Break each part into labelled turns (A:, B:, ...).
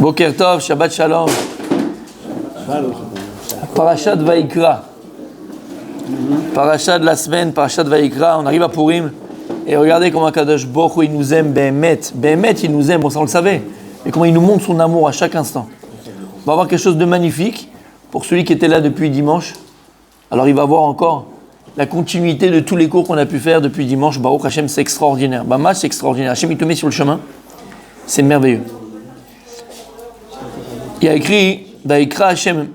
A: Boker Tov, Shabbat Shalom. Parashat Vayikra. Parashat de la semaine, Parashat Vayikra. On arrive à Purim. Et regardez comment Kadosh Baruch Hu, il nous aime, Behemet. Behemet, il nous aime, bon ça on le savait. Mais comment il nous montre son amour à chaque instant. On va avoir quelque chose de magnifique pour celui qui était là depuis dimanche. Alors il va voir encore la continuité de tous les cours qu'on a pu faire depuis dimanche. Baruch Hashem, c'est extraordinaire. Bama, c'est extraordinaire. Hashem, il te met sur le chemin. C'est merveilleux. Il y a écrit Vayikra Hashem,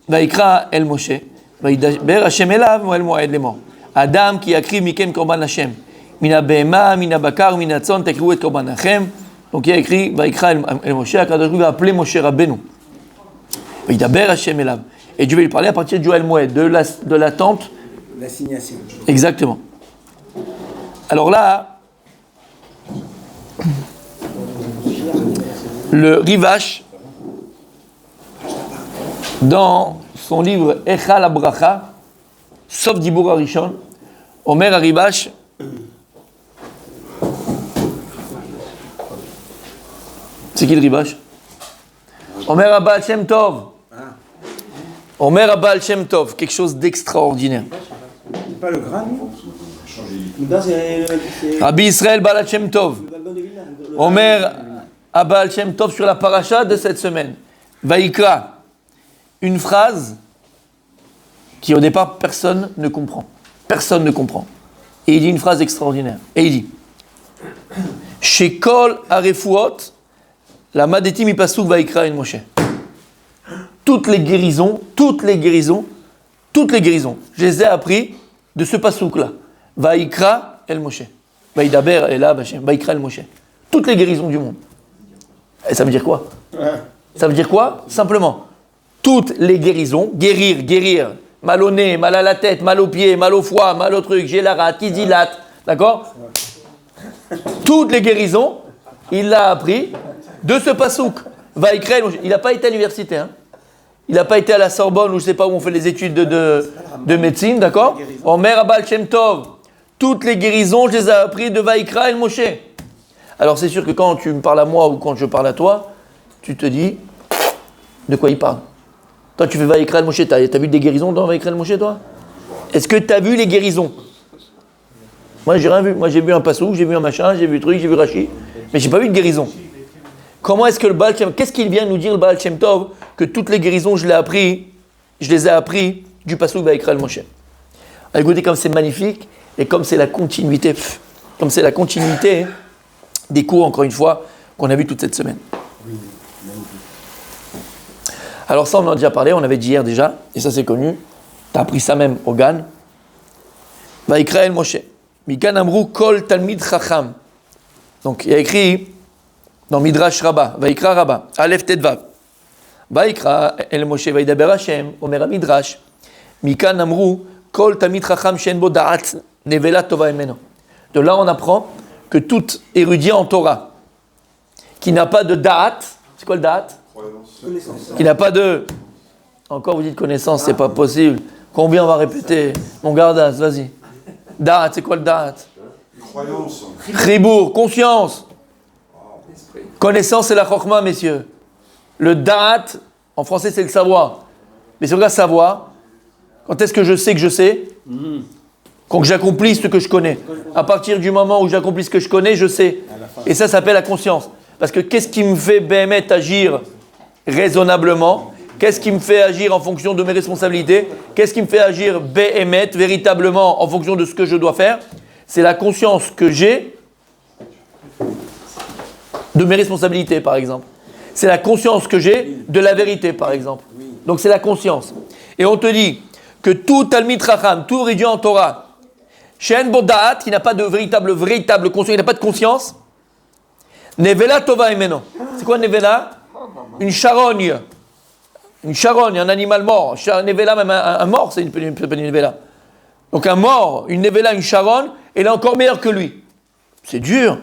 A: Vayikra El Moshe, Vayidaber Hashem Elav Moel Moed les morts. Adam qui a écrit Miken Korban Hashem, Mina Behema, Mina Bakar, Mina Tzon, Tekru et Korban Hashem. Donc il y a écrit Vayikra El Moshe, Akadosh va appeler Moshe Rabbeinu. Vayidaber Hashem Elav. Et Dieu va lui parler à partir du El Moed, de l'attente.
B: L'assignation.
A: Exactement. Alors là, le Rivash, dans son livre Echal Abracha, sauf Dibur Arishon, Omer Aribash, c'est qui le Ribash? Omer Abal Shem Tov. Omer Abal Shem Tov, quelque chose d'extraordinaire.
B: C'est pas le Gran?
A: Rabbi Israël Baal Shem Tov. Omer Abal Shem Tov sur la paracha de cette semaine. Vayikra. Une phrase qui au départ personne ne comprend. Personne ne comprend. Et il dit une phrase extraordinaire. Et il dit Shekol Arefuot, la Madetim Ipasuk Vayikra El Moshe. Toutes les guérisons, je les ai appris de ce pasouk-là. Vayikra El Moshe. Vayidaber Elav Hashem. Vayikra El Moshe. Toutes les guérisons du monde. Et ça veut dire quoi? Ça veut dire quoi? Simplement. Toutes les guérisons, guérir, mal au nez, mal à la tête, mal aux pieds, mal au foie, mal au truc, j'ai la rate, qui dilate, d'accord? Toutes les guérisons, il l'a appris de ce pasouk. Vayikra El Moshe. Il n'a pas été à l'université, hein? Il n'a pas été à la Sorbonne ou je ne sais pas où on fait les études de médecine, d'accord? Omer Abal Shem Tov. Toutes les guérisons, je les ai appris de Vayikra El Moshe. Alors c'est sûr que quand tu me parles à moi ou quand je parle à toi, tu te dis de quoi il parle. Toi tu fais Vayikra El Moshe, t'as vu des guérisons dans Vayikra El Moshe toi? Est-ce que tu as vu les guérisons? Moi j'ai rien vu, moi j'ai vu un pasouk, j'ai vu un machin, j'ai vu truc, j'ai vu Rashi, mais j'ai pas vu de guérison. Comment est-ce que le Baal Shem, qu'est-ce qu'il vient nous dire le Baal Shem Tov que toutes les guérisons je les ai appris du pasouk Vayikra El Moshe. Écoutez comme c'est magnifique et comme c'est la continuité, des cours encore une fois qu'on a vu toute cette semaine. Alors ça on en a déjà parlé, on avait dit hier déjà et ça c'est connu. Tu as appris ça même au Gan. Vayikra El Moshe. Mikan Amrou Kol Talmid Chacham. Donc il y a écrit dans Midrash Rabbah, Vayikra Rabbah, Aleph Tedvav. Vayikra El Moshe Vayidaber Hashem, Omer Midrash, Mikan Amrou, Kol Talmid Chacham Shen Bo Da'at Nevela Tova Emeno. De là on apprend que tout érudit en Torah, qui n'a pas de Da'at, c'est quoi le Da'at? Qui n'a pas de... Encore vous dites connaissance, c'est pas possible. Combien on va répéter? Mon gardas, vas-y. Da'at, c'est quoi le Da'at?
C: Croyance.
A: Chibour, conscience. Connaissance, c'est la chokma, messieurs. Le da'at, en français, c'est le savoir. Mais c'est vrai, savoir, quand est-ce que je sais quand j'accomplis ce que je connais. À partir du moment où j'accomplis ce que je connais, je sais. Et ça s'appelle la conscience. Parce que qu'est-ce qui me fait Behemet agir raisonnablement? Qu'est-ce qui me fait agir en fonction de mes responsabilités? Qu'est-ce qui me fait agir Behemet, véritablement, en fonction de ce que je dois faire? C'est la conscience que j'ai de mes responsabilités, par exemple. C'est la conscience que j'ai de la vérité, par exemple. Donc c'est la conscience. Et on te dit que tout Talmid Chacham, tout érudit en Torah, She'en bo da'at, qui n'a pas de véritable conscience, il n'a pas de conscience, Nevela Tova Emeno. C'est quoi Nevela? Une charogne. Une charogne, un animal mort. Nevela, même un mort, c'est une Nevela. Donc un mort, une Nevela, une charogne, elle est encore meilleure que lui. C'est dur.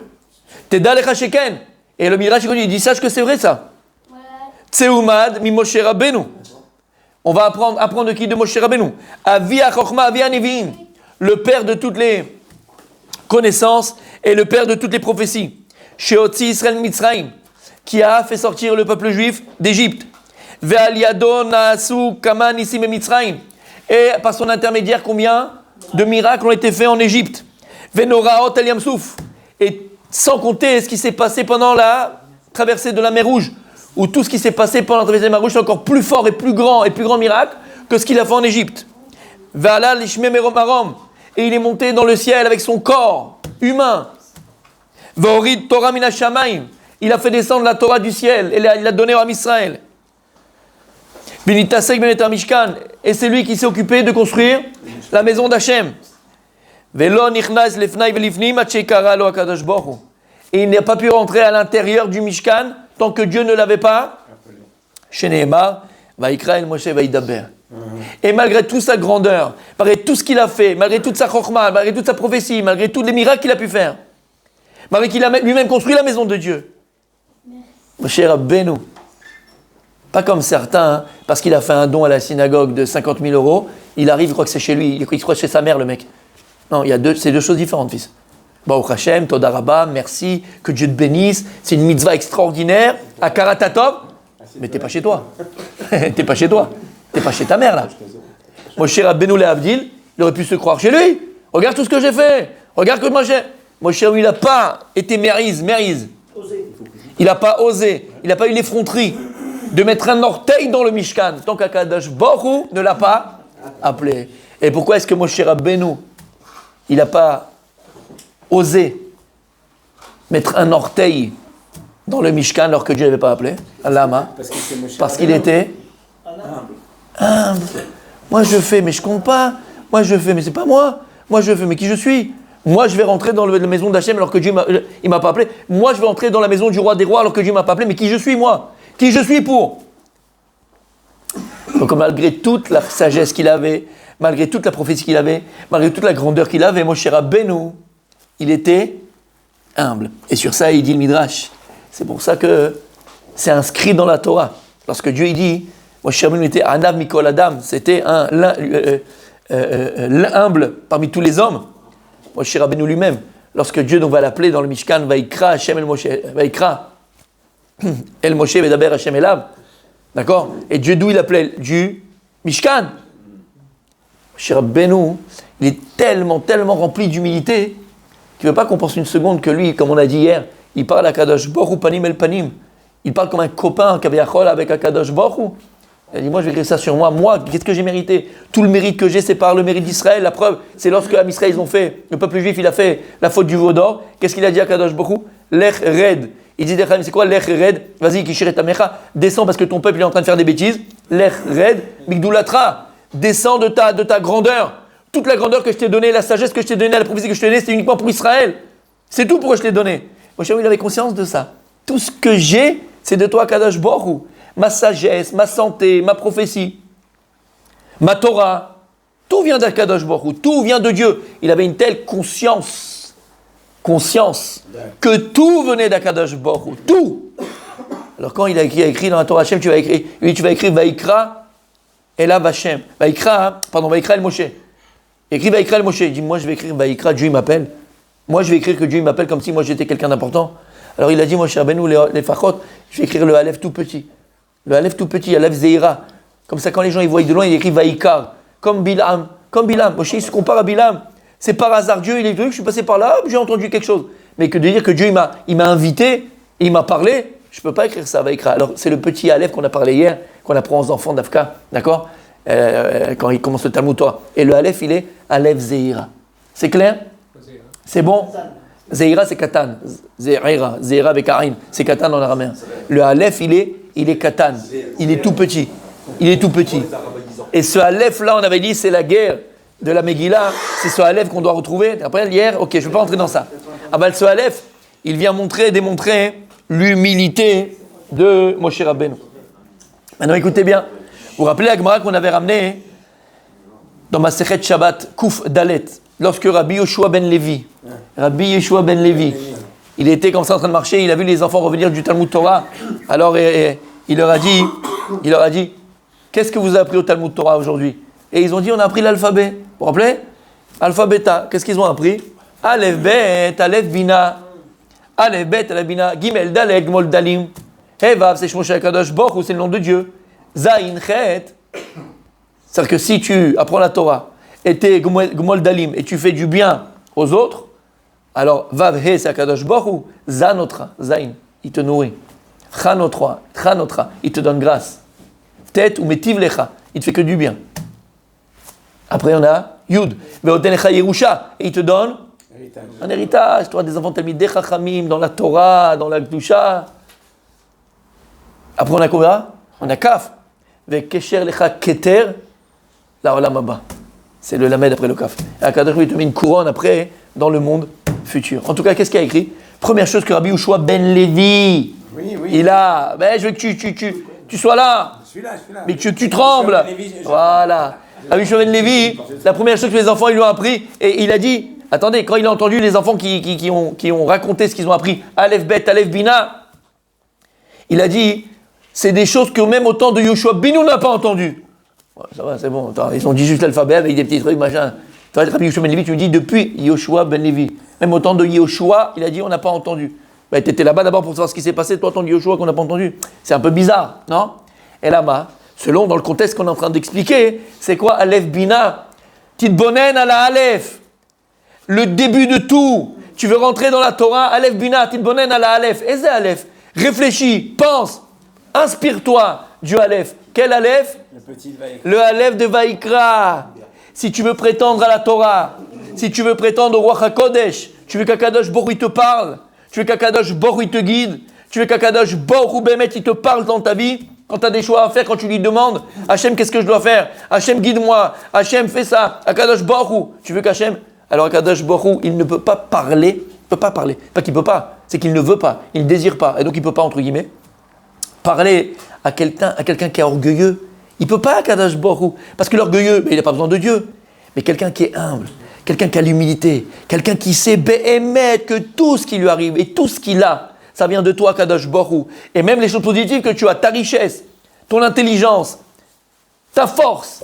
A: Teda lecha sheken. Et le Midrash il dit, sache que c'est vrai ça. Tseumad mi Moshe Rabbeinu. On va apprendre de qui? De Moshe Rabbeinu. Avi ha-chokhma, avi ha-nevi'im. Le père de toutes les connaissances et le père de toutes les prophéties. Sheotzi Israël Mitzrayim. qui a fait sortir le peuple juif d'Égypte. Ve'al yado na'asu kama nisim bemitzrayim. Et par son intermédiaire, combien de miracles ont été faits en Égypte. Ve'noraot el yamsouf. Et sans compter ce qui s'est passé pendant la traversée de la mer Rouge, où tout ce qui s'est passé pendant la traversée de la mer Rouge est encore plus fort et plus grand miracle que ce qu'il a fait en Égypte. Ve'ala lishme merom arom. Et il est monté dans le ciel avec son corps humain. Ve'orid Torah min hashamayim. Il a fait descendre la Torah du ciel et il l'a donnée à Israël. V'nitasek benetar mishkan. Et c'est lui qui s'est occupé de construire la maison d'Hachem. Ve'lo nichnas lefnai ve'lifnim ad shekara lo hakadosh baruch hu. Et il n'a pas pu rentrer à l'intérieur du Mishkan tant que Dieu ne l'avait pas. Sheneemar va'ikra el Moshe va'idaber. Et malgré toute sa grandeur, malgré tout ce qu'il a fait, malgré toute sa chokma, malgré toute sa prophétie, malgré tous les miracles qu'il a pu faire, malgré qu'il a lui-même construit la maison de Dieu, Moshe Rabbeinu, pas comme certains, hein, parce qu'il a fait un don à la synagogue de 50 000 euros, il arrive, il croit que c'est chez lui, il croit que c'est chez sa mère, le mec. Non, c'est deux choses différentes, fils. Baruch Hashem, Toda Rabba, merci, que Dieu te bénisse, c'est une mitzvah extraordinaire, Akarat Hatov, mais t'es pas chez toi. T'es pas chez toi. T'es pas chez ta mère, là. Moshe Rabbeinu le Abdil, il aurait pu se croire chez lui. Regarde tout ce que j'ai fait. Regarde comment j'ai. Moshe, il n'a pas été mériz. Il n'a pas osé. Il n'a pas eu l'effronterie de mettre un orteil dans le Mishkan, tant qu'Akadosh Baruch Hu ne l'a pas appelé. Et pourquoi est-ce que Moshe Rabbeinu, il n'a pas osé mettre un orteil dans le Mishkan alors que Dieu n'avait pas appelé? Lama. Parce qu'il était humble. Moi je fais, mais je compte pas. Moi je fais, mais c'est pas moi. Moi je fais, mais qui je suis? Moi je vais rentrer dans la maison d'Hachem alors que Dieu m'a pas appelé. Moi je vais entrer dans la maison du roi des rois alors que Dieu m'a pas appelé. Mais qui je suis moi? Qui je suis pour? Donc malgré toute la sagesse qu'il avait, malgré toute la prophétie qu'il avait, malgré toute la grandeur qu'il avait, Moshe Rabbeinu, il était humble. Et sur ça il dit le Midrash. C'est pour ça que c'est inscrit dans la Torah. Lorsque Dieu il dit, Moshe Rabbeinu était Anav Mikol Adam, c'était l'humble parmi tous les hommes. Moshe Rabbeinu lui-même, lorsque Dieu donc va l'appeler dans le Mishkan, Vaikra Hashem El Moshe, Vaikra El Moshe Vedaber Hashem Elav, d'accord? Et Dieu d'où il appelait? Du Mishkan. Moshe Rabbeinu, il est tellement rempli d'humilité qu'il ne veut pas qu'on pense une seconde que lui, comme on a dit hier, il parle à Kadosh Baruch Hu panim el panim. Il parle comme un copain Kaviachol avec Akadosh Baruch Hu. Il dit, moi je vais écrire ça sur moi. Moi, qu'est-ce que j'ai mérité? Tout le mérite que j'ai, c'est par le mérite d'Israël. La preuve, c'est lorsque Am Israël, ils ont fait, le peuple juif, il a fait la faute du veau d'or. Qu'est-ce qu'il a dit à Kadosh Baruch Hu? Lech red. Il dit, c'est quoi Lech red? Vas-y, Kishiret Amecha, descends parce que ton peuple il est en train de faire des bêtises. Lech red, Migdulatra. Descends de ta grandeur. Toute la grandeur que je t'ai donnée, la sagesse que je t'ai donnée, la prophétie que je t'ai donnée, c'était uniquement pour Israël. C'est tout pourquoi je t'ai donné. Moshe, il avait conscience de ça. Tout ce que j'ai, c'est de toi, Kadosh Baruch Hu. Ma sagesse, ma santé, ma prophétie, ma Torah, tout vient d'Akadosh Baruch Hu, tout vient de Dieu. Il avait une telle conscience que tout venait d'Akadosh Baruch Hu, tout. Alors quand il a écrit dans la Torah Hashem, tu vas écrire Vaikra Elav Hashem, Vaikra El Moshe. Écris Vaikra El Moshe. Il dit, moi je vais écrire Vaikra, Dieu il m'appelle. Moi je vais écrire que Dieu il m'appelle comme si moi j'étais quelqu'un d'important. Alors il a dit, Moshe Rabbeinu, les fachot, je vais écrire le Aleph tout petit. Le Aleph tout petit, Aleph Zeira. Comme ça, quand les gens ils voient de loin, ils écrivent Vaikar. Comme Bilam. Moshe, il se compare à Bilam. C'est par hasard Dieu, il est venu, je suis passé par là, j'ai entendu quelque chose. Mais que de dire que Dieu, il m'a invité, et il m'a parlé, je ne peux pas écrire ça, Vaikra. Alors, c'est le petit Aleph qu'on a parlé hier, qu'on apprend aux enfants d'Afka, d'accord? Quand il commence le Talmud Torah. Et le Aleph, il est Aleph Zeira. C'est clair? C'est bon? Zeira, c'est Katan. Zeira avec Arin. C'est Katan en araméen. Le Aleph, il est Katan. Il est tout petit. Et ce Aleph-là, on avait dit, c'est la guerre de la Megillah. C'est ce Aleph qu'on doit retrouver. Après, hier, ok, je ne vais pas entrer dans ça. Ah ben, ce Aleph, il vient démontrer l'humilité de Moshe Rabbeinu. Maintenant, écoutez bien. Vous vous rappelez la Gemara qu'on avait ramenée dans Masechet Shabbat, Kouf Dalet, lorsque Rabbi Yeshua ben Levi, il était comme ça en train de marcher, il a vu les enfants revenir du Talmud Torah. Alors il leur a dit, qu'est-ce que vous avez appris au Talmud Torah aujourd'hui? Et ils ont dit, on a appris l'alphabet. Vous vous rappelez? Alphabeta. Qu'est-ce qu'ils ont appris? Aleph Bet, Aleph Bina. Aleph Bet, Aleph Bina. Gimel Dalet, Gmol Dalim. He Vav, c'est Shmo Shakadosh Baruch Hu, c'est le nom de Dieu. Zain Chet, c'est-à-dire que si tu apprends la Torah, et t'es Gmol Dalim, et tu fais du bien aux autres, alors Vav He, c'est Akadosh Baruch Hu, Zanotra, Zain, il te nourrit. Chanotra, il te donne grâce. Tet ou Metiv Lecha, il te fait que du bien. Après on a Yud, Veoten Lecha Yerusha, et il te donne un héritage. Tu auras des enfants Talmidei Chachamim, dans la Torah, dans la Kedusha. Après on a quoi? On a Kaf. Vekesher Lecha Keter, la Olam Haba. C'est le Lamed après le Kaf. Et Akadosh il te met une couronne après dans le monde futur. En tout cas, qu'est-ce qu'il y a écrit? Première chose que Rabbi Yehoshua ben Levi,
B: Oui.
A: il a, ben, je veux que tu sois là.
B: Je suis là.
A: Mais que tu trembles. Voilà. Rabbi Yehoshua ben Levi, la première chose que les enfants ils lui ont appris, et il a dit, attendez, quand il a entendu les enfants qui ont raconté ce qu'ils ont appris, Aleph Bet, Aleph Bina, il a dit, c'est des choses que même au temps de Yehoshua Binu n'a pas entendu. Ouais, ça va, c'est bon. Attends, ils ont dit juste l'alphabet avec des petits trucs, machin. Toi, Rabbi Yehoshua ben Levi, tu me dis depuis Yehoshua ben Levi. Même au temps de Yehoshua, il a dit on n'a pas entendu. Bah, tu étais là-bas d'abord pour savoir ce qui s'est passé, toi, au temps de Yehoshua qu'on n'a pas entendu. C'est un peu bizarre, non? Et là-bas, selon dans le contexte qu'on est en train d'expliquer, c'est quoi Aleph Bina? Titbonen à la Aleph. Le début de tout. Tu veux rentrer dans la Torah, Aleph Bina, Titbonen à la Aleph. Et c'est Aleph. Réfléchis, pense, inspire-toi du Aleph. Quel Aleph? Le Aleph de Vaïkra. Si tu veux prétendre à la Torah, si tu veux prétendre au roi HaKodesh, tu veux qu'Akadosh Baruch Hu te parle, tu veux qu'Akadosh Baruch Hu te guide, tu veux qu'Akadosh Baruch Hu Bémet il te parle dans ta vie, quand tu as des choix à faire, quand tu lui demandes, Hachem, qu'est-ce que je dois faire? Hachem, guide-moi. Hachem, fais ça. Akadosh Baruch Hu. Tu veux qu'Hachem? Alors Akadosh Baruch Hu, il ne peut pas parler. Il ne peut pas parler. Pas qu'il ne peut pas, c'est qu'il ne veut pas. Il ne désire pas. Et donc il ne peut pas, entre guillemets, parler à quelqu'un qui est orgueilleux. Il ne peut pas, Akadosh Baruch Hu. Parce que l'orgueilleux, il n'a pas besoin de Dieu. Mais quelqu'un qui est humble, quelqu'un qui a l'humilité, quelqu'un qui sait béhémettre que tout ce qui lui arrive et tout ce qu'il a, ça vient de toi, Kadosh Baruch Hu. Et même les choses positives que tu as, ta richesse, ton intelligence, ta force,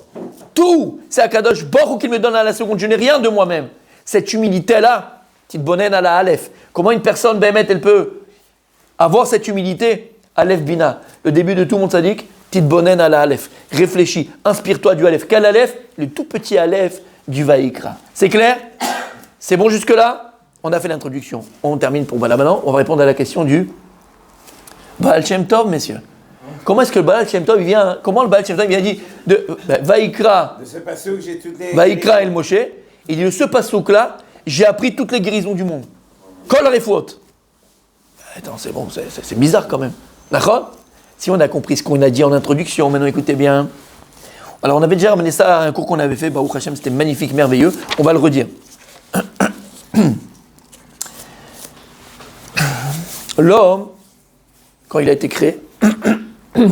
A: tout, c'est Kadosh Baruch Hu qui me donne à la seconde. Je n'ai rien de moi-même. Cette humilité-là, petite bonne à la Aleph. Comment une personne, béhémettre, elle peut avoir cette humilité? Aleph Bina, le début de tout mon tzaddik, petite bonne à la Aleph. Réfléchis, inspire-toi du Aleph. Quel Aleph? Le tout petit Aleph du Vaïkra. C'est clair? C'est bon jusque-là? On a fait l'introduction. On termine pour là maintenant. On va répondre à la question du Baal Shem Tov, messieurs. Comment est-ce que le Baal Shem Tov vient? Comment le Baal Shem Tov vient dit de Vaïkra?
B: De ce passouk, j'ai toutes les.
A: Vaïkra El Moshe. Il dit de ce passouk-là, j'ai appris toutes les guérisons du monde. Kol Refuot. Attends, c'est bon, c'est bizarre quand même. D'accord? Si on a compris ce qu'on a dit en introduction, maintenant écoutez bien. Alors on avait déjà ramené ça à un cours qu'on avait fait, Baruch Hashem, c'était magnifique, merveilleux. On va le redire. L'homme, quand il a été créé,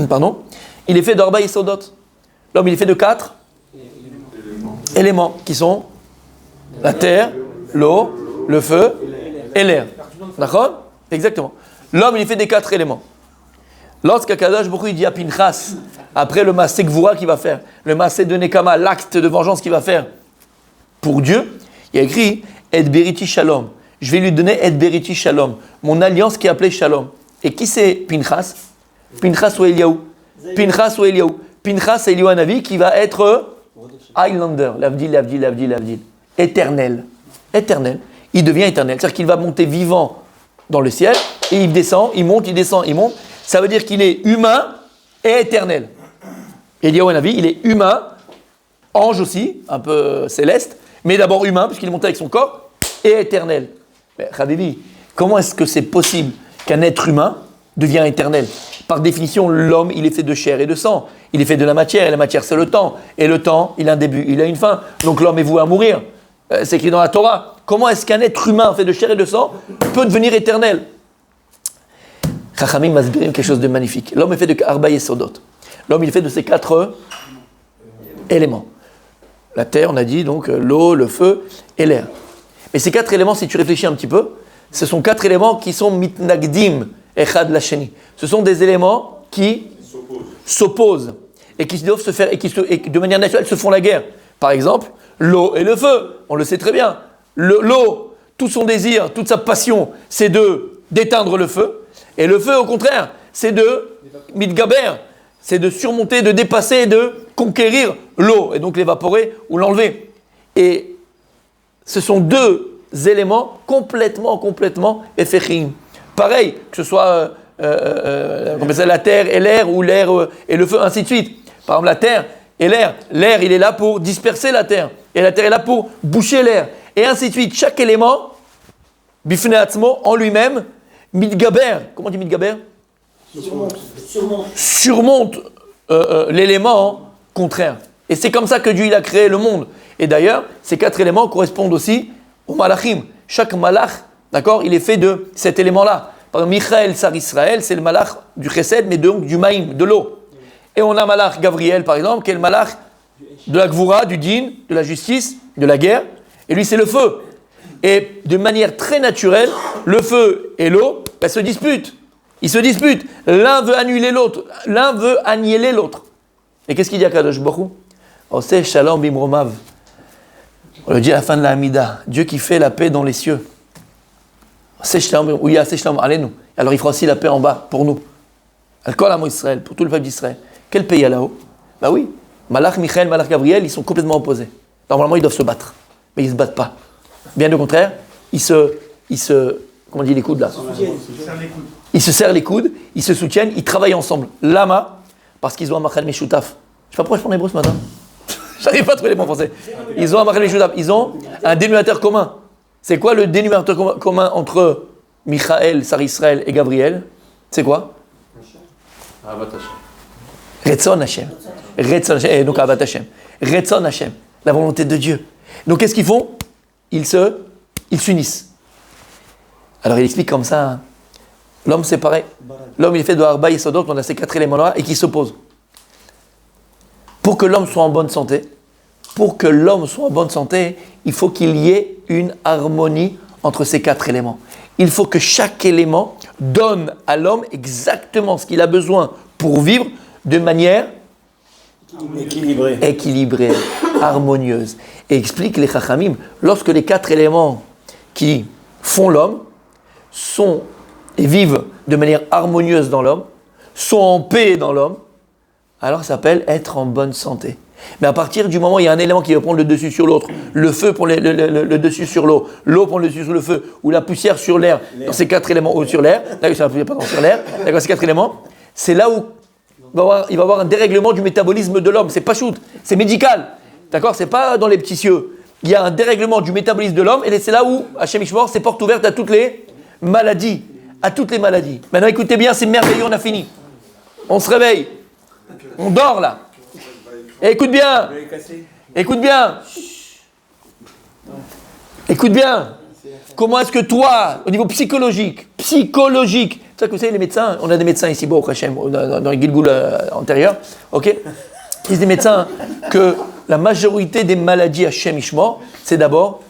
A: pardon, il est fait d'Orba et Sodot. L'homme, il est fait de 4 éléments qui sont la terre, l'eau, le feu et l'air. D'accord? Exactement. L'homme, il est fait des 4 éléments. Lorsqu'Akadosh Baruch Hu dit à Pinchas, après le Maaseh Gvura qu'il va faire, le Maaseh de Nekama, l'acte de vengeance qu'il va faire pour Dieu, il y a écrit Et Beriti Shalom. Je vais lui donner Et Beriti Shalom, mon alliance qui est appelée Shalom. Et qui c'est Pinchas? Pinchas ou Eliaou? Pinchas ou Eliaou? Pinchas c'est Eliaou Hanavi qui va être Highlander, l'Avdil. Éternel. Éternel. Il devient éternel. C'est-à-dire qu'il va monter vivant dans le ciel et il descend, il monte, il descend, il monte. Ça veut dire qu'il est humain et éternel. Eliaou Hanavi, il est humain, ange aussi, un peu céleste, mais d'abord humain, puisqu'il est monté avec son corps, et éternel. Mais Habibi, comment est-ce que c'est possible qu'un être humain devient éternel? Par définition, l'homme, il est fait de chair et de sang. Il est fait de la matière, et la matière, c'est le temps. Et le temps, il a un début, il a une fin. Donc l'homme est voué à mourir. C'est écrit dans la Torah. Comment est-ce qu'un être humain fait de chair et de sang peut devenir éternel? Chachamim masbirim quelque chose de magnifique. L'homme est fait de Arba Yesodot. L'homme, il est fait de ces 4 éléments. La terre, on a dit, donc l'eau, le feu et l'air. Mais ces 4 éléments, si tu réfléchis un petit peu, ce sont 4 éléments qui sont mitnagdim echad lasheni. Ce sont des éléments qui s'opposent et qui doivent se faire et qui de manière naturelle se font la guerre. Par exemple, l'eau et le feu. On le sait très bien. L'eau, tout son désir, toute sa passion, c'est d'éteindre le feu. Et le feu, au contraire, c'est de mitgaber, c'est de surmonter, de dépasser, de conquérir l'eau, et donc l'évaporer ou l'enlever. Et ce sont deux éléments complètement effechim. Pareil, que ce soit la terre et l'air, ou l'air et le feu, ainsi de suite. Par exemple, la terre et l'air. L'air, il est là pour disperser la terre. Et la terre est là pour boucher l'air. Et ainsi de suite. Chaque élément, bifne atzmo, en lui-même, mitgaber. Comment on dit mitgaber ? Surmonte l'élément contraire. Et c'est comme ça que Dieu il a créé le monde. Et d'ailleurs, ces 4 éléments correspondent aussi aux malachim. Chaque malach, d'accord, il est fait de cet élément-là. Par exemple, Michael, Sar Israël, c'est le malach du chesed, mais donc du maïm, de l'eau. Et on a malach Gabriel, par exemple, qui est le malach de la gvoura, du din, de la justice, de la guerre. Et lui, c'est le feu. Et de manière très naturelle, le feu et l'eau se disputent. Ils se disputent. L'un veut annuler l'autre. L'un veut annihiler l'autre. Et qu'est-ce qu'il dit à Kadosh Baruch Hu ? Oseh shalom bimromav. On le dit à la fin de la Hamida. Dieu qui fait la paix dans les cieux. Oseh shalom, oui, Oseh shalom alenu. Alors il fera aussi la paix en bas pour nous. Al-Kol Amo Israël, pour tout le peuple d'Israël. Quel pays il y a là-haut ? Bah oui. Malach Michael, Malach Gabriel, ils sont complètement opposés. Normalement, ils doivent se battre. Mais ils ne se battent pas. Bien au contraire, ils se comment on dit les coudes là ? Ils se serrent les coudes, ils se soutiennent, ils travaillent ensemble. Lama, parce qu'ils ont un machal meshutaf. Je ne sais pas pourquoi je parle hébreu ce matin. J'arrive pas à trouver les mots français. Ils ont un machal meshutaf. Ils ont un dénominateur commun. C'est quoi le dénominateur commun entre Michael, Sar Israël et Gabriel ? C'est quoi ? Retzon Hashem. Retzon Hashem. Et donc Avat Hashem. Retzon Hashem. La volonté de Dieu. Donc qu'est-ce qu'ils font ? Ils s'unissent. Alors il explique comme ça. Hein. L'homme c'est pareil. L'homme il est fait de Arba Yesodot, on a ces 4 éléments-là et qui s'opposent. Pour que l'homme soit en bonne santé, il faut qu'il y ait une harmonie entre ces 4 éléments. Il faut que chaque élément donne à l'homme exactement ce qu'il a besoin pour vivre de manière équilibrée, harmonieuse. Et explique les Chachamim, lorsque les 4 éléments qui font l'homme sont et vivent de manière harmonieuse dans l'homme, sont en paix dans l'homme, alors ça s'appelle être en bonne santé. Mais à partir du moment où il y a un élément qui va prendre le dessus sur l'autre, le feu prend le dessus sur l'eau, l'eau prend le dessus sur le feu, ou la poussière sur l'air, dans ces 4 éléments, ou sur l'air, sur l'air, d'accord, ces 4 éléments, c'est là où il va y avoir un dérèglement du métabolisme de l'homme. C'est pas shoot, c'est médical, d'accord, c'est pas dans les petits cieux. Il y a un dérèglement du métabolisme de l'homme, et c'est là où Hachem Ishmor, c'est porte ouverte à toutes les maladies. Maintenant écoutez bien, c'est merveilleux, on a fini. On se réveille. On dort là. Et écoute bien. Comment est-ce que toi, au niveau psychologique, c'est ça que vous savez, les médecins, on a des médecins ici, bon, dans les Gilgoul antérieurs, ok ? Ils disent des médecins que la majorité des maladies à Hachem Ishmor, c'est d'abord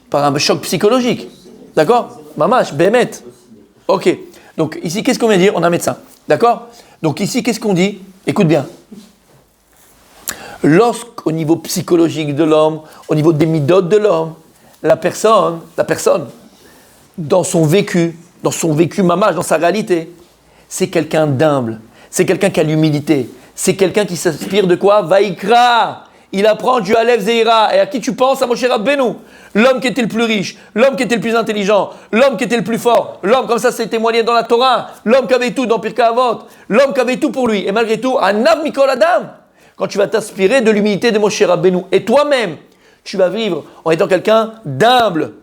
A: par un choc psychologique. D'accord ? Mamash, Bémet. Ok. Donc ici, qu'est-ce qu'on vient dire ? On a un médecin. D'accord ? Donc ici, qu'est-ce qu'on dit ? Écoute bien. Lorsqu'au niveau psychologique de l'homme, au niveau des midotes de l'homme, la personne, dans son vécu mamash, dans sa réalité, c'est quelqu'un d'humble, c'est quelqu'un qui a l'humilité, c'est quelqu'un qui s'inspire de quoi ? Vaïkra. Il apprend du Aleph Zeira. Et à qui tu penses ? À Moshe Rabbeinu. L'homme qui était le plus riche, l'homme qui était le plus intelligent, l'homme qui était le plus fort, l'homme comme ça c'est témoigné dans la Torah, l'homme qui avait tout dans Pirkei Avot, l'homme qui avait tout pour lui. Et malgré tout, Anav Mikol Adam. Quand tu vas t'inspirer de l'humilité de Moshe Rabbeinu, et toi-même, tu vas vivre en étant quelqu'un d'humble,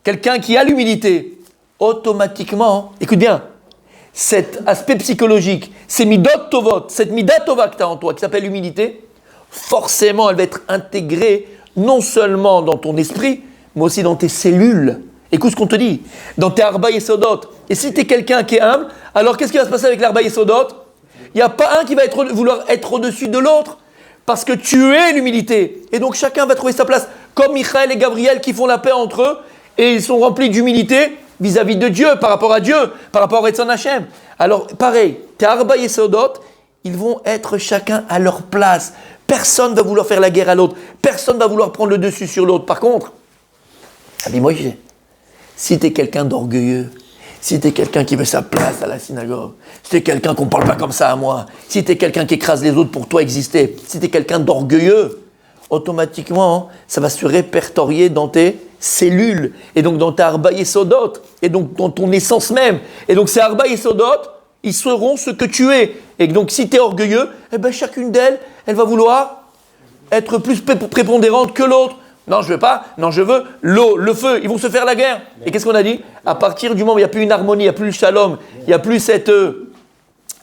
A: quelqu'un qui a l'humilité, automatiquement, écoute bien, cet aspect psychologique, ces midot tovot, cette midat tova que tu as en toi, qui s'appelle l'humilité, forcément, elle va être intégrée non seulement dans ton esprit, mais aussi dans tes cellules. Écoute ce qu'on te dit, dans tes Arba Yesodot. Et si tu es quelqu'un qui est humble, alors qu'est-ce qui va se passer avec l'Arba Yesodot ? Il n'y a pas un qui va vouloir être au-dessus de l'autre, parce que tu es l'humilité. Et donc chacun va trouver sa place, comme Michael et Gabriel qui font la paix entre eux, et ils sont remplis d'humilité vis-à-vis de Dieu, par rapport à Dieu, par rapport à Retzon Hashem. Alors pareil, tes Arba Yesodot, ils vont être chacun à leur place. Personne ne va vouloir faire la guerre à l'autre. Personne ne va vouloir prendre le dessus sur l'autre. Par contre, dis-moi, si tu es quelqu'un d'orgueilleux, Si t'es quelqu'un qui veut sa place à la synagogue, si t'es quelqu'un qu'on parle pas comme ça à moi, si t'es quelqu'un qui écrase les autres pour toi exister, si t'es quelqu'un d'orgueilleux, automatiquement, ça va se répertorier dans tes cellules, et donc dans ta Arba Yesodot, et donc dans ton essence même. Et donc ces Arba Yesodot, ils seront ce que tu es. Et donc si tu es orgueilleux, eh ben chacune d'elles, elle va vouloir être plus prépondérante que l'autre. Non, je veux pas. Non, je veux l'eau, le feu. Ils vont se faire la guerre. Et qu'est-ce qu'on a dit? À partir du moment où il n'y a plus une harmonie, il n'y a plus le shalom, il n'y a plus cette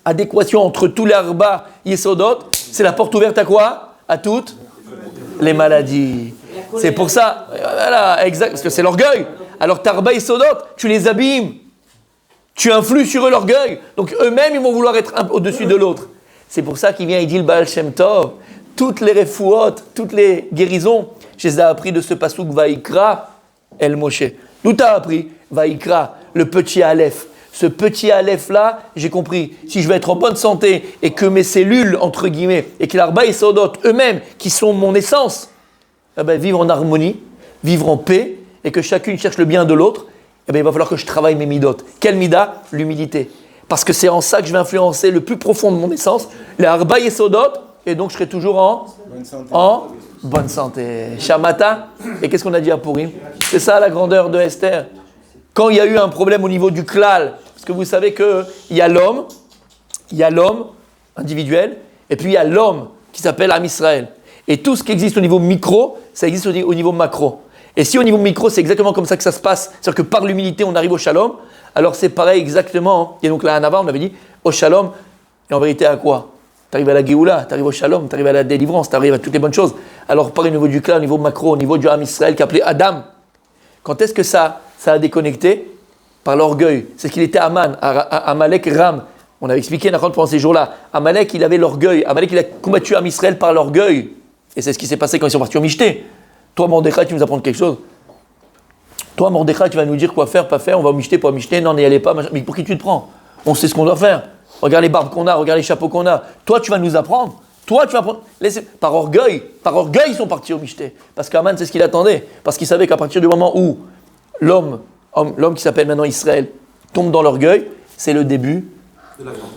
A: adéquation entre tous les Arba Yesodot, c'est la porte ouverte à quoi? À toutes les maladies. C'est pour ça, voilà, exact, parce que c'est l'orgueil. Alors Tarba Yesodot, tu les abîmes. Tu influes sur eux l'orgueil. Donc eux-mêmes, ils vont vouloir être un au-dessus de l'autre. C'est pour ça qu'il vient, il dit le Baal Shem Tov. Toutes les refouot, toutes les guérisons, je les ai appris de ce pasouk Vaïkra El Moshe. D'où t'as appris? Vaïkra, le petit Aleph. Ce petit Aleph-là, j'ai compris. Si je veux être en bonne santé et que mes cellules, entre guillemets, et que l'Arba Yesodot, eux-mêmes, qui sont mon essence, eh ben, vivre en harmonie, vivre en paix, et que chacune cherche le bien de l'autre, eh bien, il va falloir que je travaille mes midot. Quelle mida? L'humilité. Parce que c'est en ça que je vais influencer le plus profond de mon essence, les Arba Yesodot, et donc je serai toujours en bonne santé. Shamata. Et qu'est-ce qu'on a dit à Purim? C'est ça la grandeur de Esther. Quand il y a eu un problème au niveau du klal, parce que vous savez qu'il y a l'homme individuel, et puis il y a l'homme qui s'appelle Am Israël. Et tout ce qui existe au niveau micro, ça existe au niveau macro. Et si au niveau micro, c'est exactement comme ça que ça se passe, c'est-à-dire que par l'humilité, on arrive au shalom, alors c'est pareil exactement. Et donc la Hanava, on avait dit, au shalom, et en vérité à quoi? Tu arrives à la Géoula, tu arrives au shalom, tu arrives à la délivrance, tu arrives à toutes les bonnes choses. Alors par au niveau du clan, au niveau macro, au niveau du Ham Israël qui appelé Adam, quand est-ce que ça a déconnecté? Par l'orgueil. C'est qu'il était Aman, Amalek Ram. On avait expliqué pendant ces jours-là. Amalek, il avait l'orgueil. Amalek, il a combattu Ham Israël par l'orgueil. Et c'est ce qui s'est passé quand ils sont partis au Michté. Toi, Mordechai, tu nous apprends quelque chose? Toi, Mordechai, tu vas nous dire quoi faire, pas faire, on va au Michté, pas au Michté, non, n'y allez pas, mais pour qui tu te prends? On sait ce qu'on doit faire. Regarde les barbes qu'on a, regarde les chapeaux qu'on a. Toi, tu vas nous apprendre. Toi, tu vas apprendre. Par orgueil, ils sont partis au Michté. Parce qu'Aman, c'est ce qu'il attendait. Parce qu'il savait qu'à partir du moment où l'homme qui s'appelle maintenant Israël, tombe dans l'orgueil, c'est le début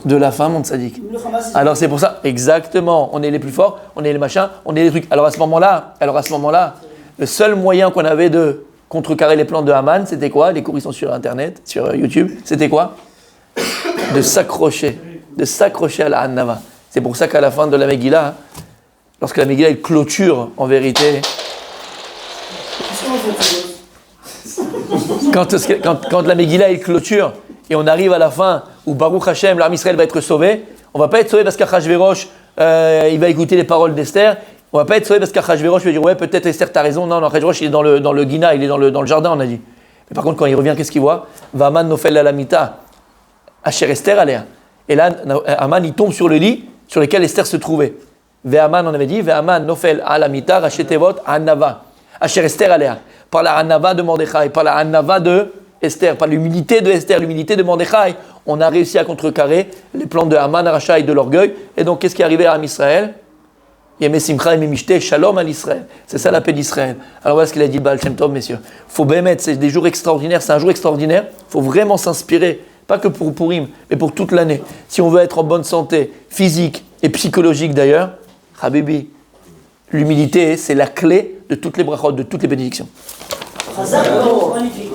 A: de la fin, mon tzaddik. Alors c'est pour ça, exactement, on est les plus forts, on est les machins, on est les trucs. Alors à ce moment-là, le seul moyen qu'on avait de contrecarrer les plans de Haman, c'était quoi? Les cours, ils sont sur Internet, sur YouTube. C'était quoi? De s'accrocher à la Hanava. C'est pour ça qu'à la fin de la Megillah, lorsque la Megillah elle clôture, en vérité, quand la Megillah elle clôture, et on arrive à la fin où Baruch Hashem, l'armée Israël va être sauvé, on ne va pas être sauvé parce qu'Achashverosh, il va écouter les paroles d'Esther. On ne va pas être sauvé parce qu'Achashverosh va dire ouais, peut-être Esther, t'as raison. Non, Achashverosh, il est dans le Guina, il est dans le jardin, on a dit. Mais par contre, quand il revient, qu'est-ce qu'il voit? Vaman nofel alamita, Asher Esther alea. Et là, Haman, il tombe sur le lit sur lequel Esther se trouvait. Ve'aman, on avait dit, Ve'aman nofel alamita, rachetevot anava. Asher Esther alea. Par la anava de Mordechai, par la anava de Esther, par l'humilité de Esther, l'humilité de Mordechai, on a réussi à contrecarrer les plans de Haman, Aracha et de l'orgueil. Et donc, qu'est-ce qui est arrivé à Israël? Simcha et Mimishte, Shalom à l'Israël. C'est ça la paix d'Israël. Alors voilà ce qu'il a dit Baal Shem Tov, messieurs. Faut bien mettre, c'est des jours extraordinaires, c'est un jour extraordinaire. Il faut vraiment s'inspirer, pas que pour Purim, mais pour toute l'année. Si on veut être en bonne santé, physique et psychologique d'ailleurs, Habibi, l'humilité, c'est la clé de toutes les brachot, de toutes les bénédictions.
C: Magnifique.